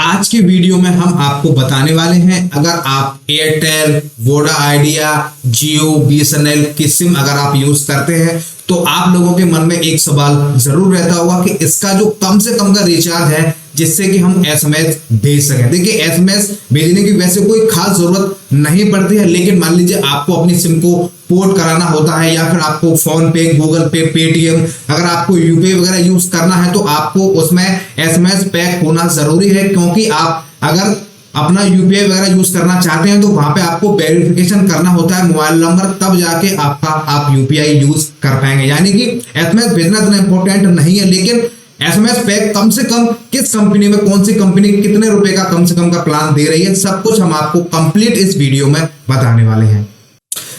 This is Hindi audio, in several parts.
आज की वीडियो में हम आपको बताने वाले हैं, अगर आप एयरटेल, वोडा आइडिया, जियो, बीएसएनएल की सिम अगर आप यूज करते हैं तो आप लोगों के मन में एक सवाल जरूर रहता होगा कि इसका जो कम से कम का रिचार्ज है जिससे कि हम एसएमएस भेज सकें। देखिए, एसएमएस भेजने की वैसे कोई खास जरूरत नहीं पड़ती है, लेकिन मान लीजिए आपको अपनी सिम को पोर्ट कराना होता है या फिर आपको फोन पे, गूगल पे, पेटीएम, अगर आपको यूपीआई वगैरह यूज करना है तो आपको उसमें एसएमएस पैक होना जरूरी है, क्योंकि आप अगर अपना यूपीआई वगैरह यूज करना चाहते हैं तो वहां पे आपको वेरिफिकेशन करना होता है मोबाइल नंबर, तब जाके आप यूपीआई यूज कर पाएंगे। यानी कि एसएमएस भेजना इतना इंपॉर्टेंट नहीं है, लेकिन एसएमएस पैक कम से कम किस कंपनी में, कौन सी कंपनी कितने रुपए का कम से कम का प्लान दे रही है, सब कुछ हम आपको कंप्लीट इस वीडियो में बताने वाले हैं।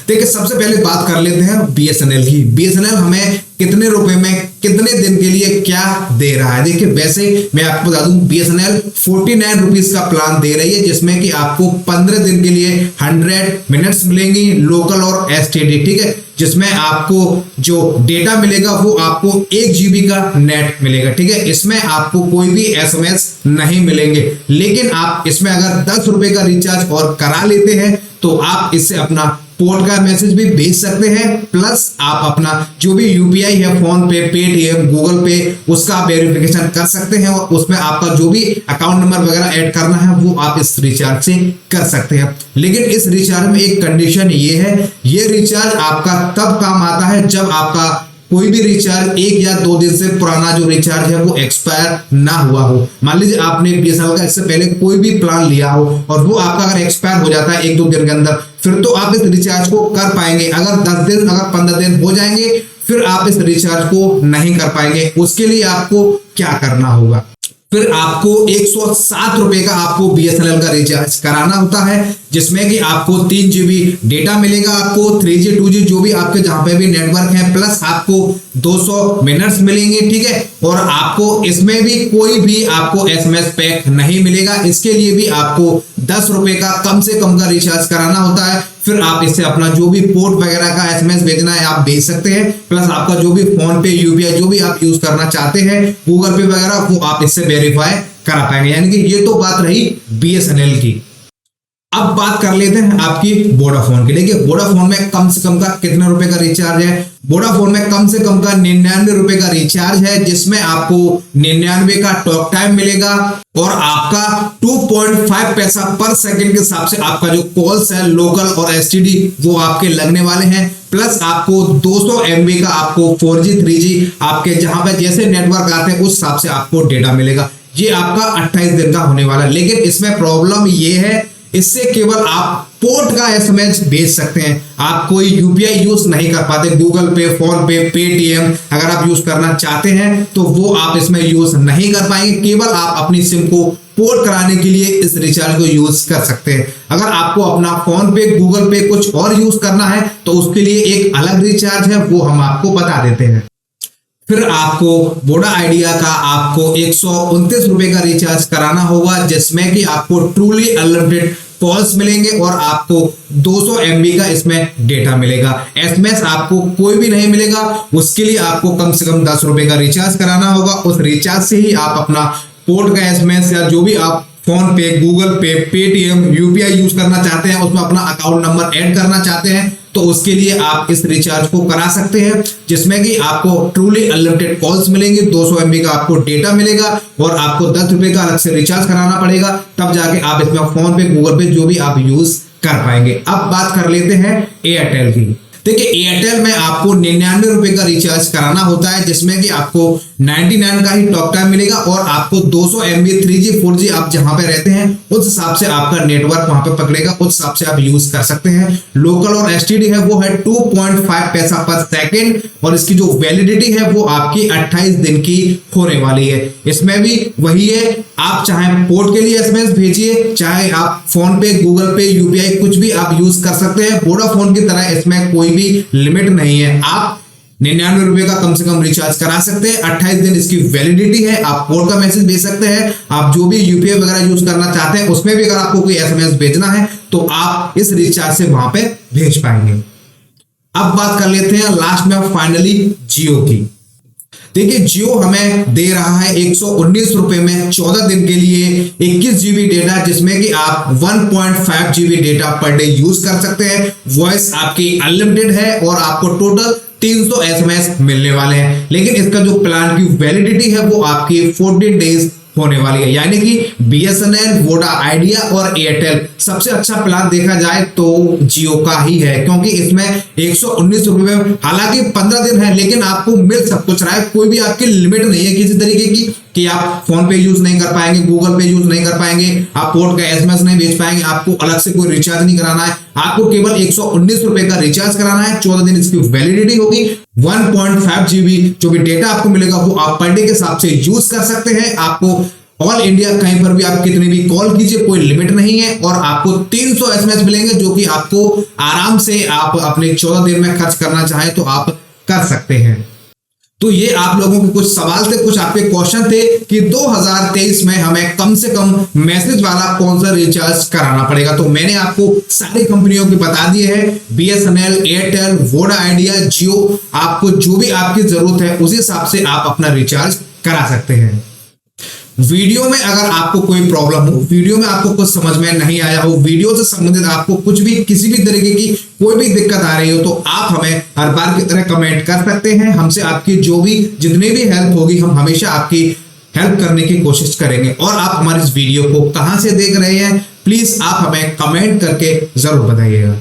देखिए, सबसे पहले बात कर लेते हैं बीएसएनएल की। बीएसएनएल हमें कितने रुपए में कितने दिन के लिए क्या दे रहा है। देखिए, वैसे मैं आपको बता दूं, बीएसएनएल 49 रुपीज का प्लान दे रही है, जिसमें कि आपको 15 दिन के लिए 100 मिनट्स मिलेंगी, लोकल और एसटीडी, ठीक है, जिसमें आपको जो डेटा मिलेगा वो आपको 1 जीबी का नेट मिलेगा, ठीक है। इसमें आपको कोई भी एसएमएस नहीं मिलेंगे, लेकिन आप इसमें अगर 10 रुपए का रिचार्ज और करा लेते हैं तो आप इससे अपना पोर्ट का मैसेज भी भेज सकते हैं, प्लस आप अपना जो भी यूपीआई है, फोन पे, पेटीएम, गूगल पे, उसका वेरिफिकेशन कर सकते हैं और उसमें आपका जो भी अकाउंट नंबर वगैरह ऐड करना है वो आप इस रिचार्ज से कर सकते हैं। लेकिन इस रिचार्ज में एक कंडीशन ये है, ये रिचार्ज आपका तब काम आता है जब आपका कोई भी रिचार्ज 1 या 2 दिन से पुराना जो रिचार्ज है वो एक्सपायर ना हुआ हो। मान लीजिए आपने बीएसएनएल का इससे पहले कोई भी प्लान लिया हो और वो आपका अगर एक्सपायर हो जाता है 1-2 दिन के अंदर, फिर तो आप इस रिचार्ज को कर पाएंगे। अगर 10 दिन, अगर 15 दिन हो जाएंगे फिर आप इस रिचार्ज को नहीं कर पाएंगे। उसके लिए आपको क्या करना होगा, फिर आपको 107 रुपए का आपको बीएसएनएल का रिचार्ज कराना होता है, जिसमें कि आपको 3 जीबी डेटा मिलेगा, आपको 3G 2G जो भी आपके जहां पे भी नेटवर्क है, प्लस आपको 200 मिनट्स मिलेंगे, ठीक है। और आपको इसमें भी कोई भी आपको एसएमएस पैक नहीं मिलेगा। इसके लिए भी आपको 10 रुपए का कम से कम का रिचार्ज कराना होता है। फिर आप इससे अपना जो भी पोर्ट वगैरह का एसएमएस भेजना है आप भेज सकते हैं, प्लस आपका जो भी फोन पे, यूपीआई जो भी आप यूज करना चाहते हैं, गूगल पे वगैरह, वो आप इससे वेरीफाई करा पाएंगे। यानी कि ये तो बात रही बीएसएनएल की। अब बात कर लेते हैं आपकी वोडाफोन की। देखिए, वोडाफोन में कम से कम का कितने रुपए का रिचार्ज है। वोडाफोन में कम से कम का 99 रुपए का रिचार्ज है, जिसमें आपको 99 का टॉक टाइम मिलेगा और आपका 2.5 पैसा पर सेकंड के हिसाब से आपका जो कॉल्स है लोकल और एसटीडी वो आपके लगने वाले हैं, प्लस आपको 200 MB का आपको 4G 3G आपके जहां पे जैसे नेटवर्क आते हैं उस हिसाब से आपको डेटा मिलेगा। ये आपका 28 दिन का होने वाला है। लेकिन इसमें प्रॉब्लम ये है, इससे केवल आप पोर्ट का एसएमएस भेज सकते हैं, आप कोई यूपीआई यूज नहीं कर पाते। गूगल पे, फोन पे, पेटीएम अगर आप यूज करना चाहते हैं तो वो आप इसमें यूज नहीं कर पाएंगे। केवल आप अपनी सिम को पोर्ट कराने के लिए इस रिचार्ज को यूज कर सकते हैं। अगर आपको अपना फोन पे, गूगल पे कुछ और यूज करना है तो उसके लिए एक अलग रिचार्ज है, वो हम आपको बता देते हैं। फिर आपको वोडा आइडिया का आपको 129 रुपए का रिचार्ज कराना होगा, जिसमें कि आपको ट्रूली अनलिमिटेड कॉल्स मिलेंगे और आपको 200 MB का इसमें डेटा मिलेगा। एसएमएस आपको कोई भी नहीं मिलेगा। उसके लिए आपको कम से कम 10 रुपए का रिचार्ज कराना होगा। उस रिचार्ज से ही आप अपना पोर्ट का एसएमएस या जो भी आप फोन पे, गूगल पे, पेटीएम, यूपीआई यूज करना चाहते हैं, उसमें अपना अकाउंट नंबर ऐड करना चाहते हैं तो उसके लिए आप इस रिचार्ज को करा सकते हैं, जिसमें कि आपको ट्रूली अनलिमिटेड कॉल्स मिलेंगे, 200 MB का आपको डेटा मिलेगा और आपको 10 रुपए का अलग से रिचार्ज कराना पड़ेगा, तब जाके आप इसमें फोन पे, गूगल पे जो भी आप यूज कर पाएंगे। अब बात कर लेते हैं एयरटेल की। देखिए, एयरटेल में आपको 99 रुपए का रिचार्ज कराना होता है, जिसमें कि आपको 99 का ही टॉक टाइम मिलेगा और आपको 200 MB 3G 4G आप जहां पे रहते हैं उस हिसाब से आपका नेटवर्क वहां पे पकड़ेगा, उस हिसाब से आप यूज कर सकते हैं। लोकल और एसटीडी है वो है 2.5 पैसा पर सेकंड और इसकी जो वैलिडिटी है वो आपकी 28 दिन की होने वाली है। इसमें भी वही है, आप चाहे पोर्ट के लिए एसएमएस भेजिए, चाहे आप फोन पे, गूगल पे, यूपीआई कुछ भी आप यूज कर सकते हैं। वोडाफोन की तरह इसमें कोई भी लिमिट नहीं है। आप 99 रुपए का कम से कम रिचार्ज करा सकते हैं। 28 दिन इसकी वैलिडिटी है। आप पोर्ट का मैसेज भेज सकते हैं। आप जो भी यूपीआई वगैरह यूज करना चाहते हैं उसमें भी अगर आपको कोई एसएमएस भेजना है तो आप इस रिचार्ज से वहां पे भेज पाएंगे। अब बात कर लेते हैं लास्ट में फाइनली जियो की। देखिए जियो हमें दे रहा है 119 रुपए में 14 दिन के लिए 21 जीबी डेटा, जिसमें कि आप 1.5 GB data per day use कर सकते हैं। वॉइस आपकी अनलिमिटेड है और आपको टोटल 300 एसएमएस मिलने वाले हैं। लेकिन इसका जो प्लान की वैलिडिटी है वो आपकी 14 डेज होने वाली है, यानी कि बीएसएनएल, वोडा आइडिया और एयरटेल सबसे अच्छा प्लान देखा जाए तो जियो का ही है, क्योंकि इसमें 119 रुपए में हालांकि 15 दिन है लेकिन आपको मिल सब कुछ रहा है। कोई भी आपकी लिमिट नहीं है किसी तरीके की कि आप फोन पे यूज नहीं कर पाएंगे, गूगल पे यूज नहीं कर पाएंगे, आप पोर्ट का एसएमएस नहीं भेज पाएंगे, आपको अलग से कोई रिचार्ज नहीं कराना है, आपको केवल 119 रुपए का रिचार्ज कराना है। 14 दिन इसकी वैलिडिटी होगी। 1.5 जीबी जो भी डेटा आपको मिलेगा वो आप पर डे के हिसाब से यूज कर सकते हैं। आपको ऑल इंडिया कहीं पर भी आप कितनी भी कॉल कीजिए, कोई लिमिट नहीं है, और आपको 300 एसएमएस मिलेंगे जो कि आपको आराम से आप अपने 14 दिन में खर्च करना चाहें तो आप कर सकते हैं। तो ये आप लोगों के कुछ सवाल थे, कुछ आपके क्वेश्चन थे कि 2023 में हमें कम से कम मैसेज वाला कौन सा रिचार्ज कराना पड़ेगा। तो मैंने आपको सारी कंपनियों की बता दी है, बीएसएनएल, एयरटेल, वोडा आइडिया, जियो, आपको जो भी आपकी जरूरत है उस हिसाब से आप अपना रिचार्ज करा सकते हैं। वीडियो में अगर आपको कोई प्रॉब्लम हो, वीडियो में आपको कुछ समझ में नहीं आया हो, वीडियो से संबंधित आपको कुछ भी किसी भी तरीके की कोई भी दिक्कत आ रही हो, तो आप हमें हर बार की तरह कमेंट कर सकते हैं। हमसे आपकी जो भी जितनी भी हेल्प होगी हम हमेशा आपकी हेल्प करने की कोशिश करेंगे। और आप हमारे इस वीडियो को कहां से देख रहे हैं प्लीज आप हमें कमेंट करके जरूर बताइएगा।